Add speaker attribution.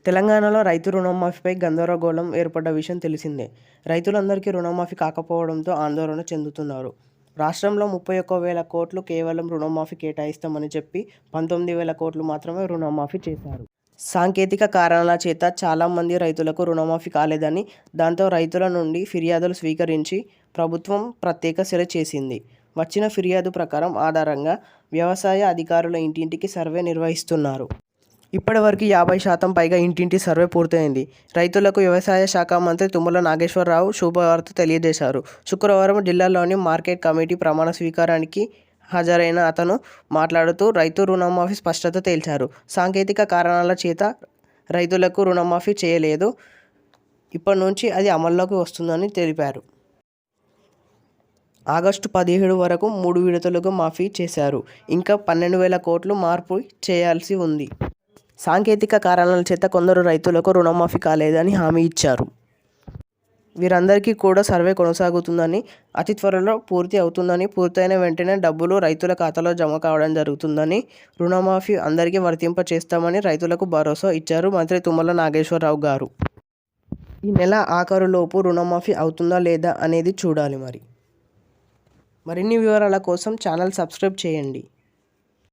Speaker 1: తెలంగాణలో రైతు రుణమాఫీపై గందరగోళం ఏర్పడ్డ విషయం తెలిసిందే. రైతులందరికీ రుణమాఫీ కాకపోవడంతో ఆందోళన చెందుతున్నారు. రాష్ట్రంలో 31,000 కోట్లు కేవలం రుణమాఫీ కేటాయిస్తామని చెప్పి 19,000 కోట్లు మాత్రమే రుణమాఫీ చేశారు. సాంకేతిక కారణాల చేత చాలామంది రైతులకు రుణమాఫీ కాలేదని, దాంతో రైతుల నుండి ఫిర్యాదులు స్వీకరించి ప్రభుత్వం ప్రత్యేక సెర్చ్ చేసింది. వచ్చిన ఫిర్యాదు ప్రకారం ఆధారంగా వ్యవసాయ అధికారుల ఇంటింటికి సర్వే నిర్వహిస్తున్నారు. ఇప్పటివరకు 50% పైగా ఇంటింటి సర్వే పూర్తయింది. రైతులకు వ్యవసాయ శాఖ మంత్రి తుమ్మల నాగేశ్వరరావు శుభవార్త తెలియజేశారు. శుక్రవారం జిల్లాలోని మార్కెట్ కమిటీ ప్రమాణ స్వీకారానికి హాజరైన అతను మాట్లాడుతూ రైతు రుణమాఫీ స్పష్టత తేల్చారు. సాంకేతిక కారణాల చేత రైతులకు రుణమాఫీ చేయలేదు. ఇప్పటి నుంచి అది అమల్లోకి వస్తుందని తెలిపారు. ఆగస్టు 17 వరకు 3 విడతలుగా మాఫీ చేశారు. ఇంకా 12,000 కోట్లు మార్పు చేయాల్సి ఉంది. సాంకేతిక కారణాల చేత కొందరు రైతులకు రుణమాఫీ కాలేదని హామీ ఇచ్చారు. వీరందరికీ కూడా సర్వే కొనసాగుతుందని, అతి త్వరలో పూర్తి అవుతుందని, పూర్తయిన వెంటనే డబ్బులు రైతుల ఖాతాలో జమ కావడం జరుగుతుందని, రుణమాఫీ అందరికీ వర్తింప చేస్తామని రైతులకు భరోసా ఇచ్చారు మంత్రి తుమ్మల నాగేశ్వరరావు గారు. ఈ నెల ఆఖరులోపు రుణమాఫీ అవుతుందా లేదా అనేది చూడాలి. మరిన్ని వివరాల కోసం ఛానల్ సబ్స్క్రైబ్ చేయండి.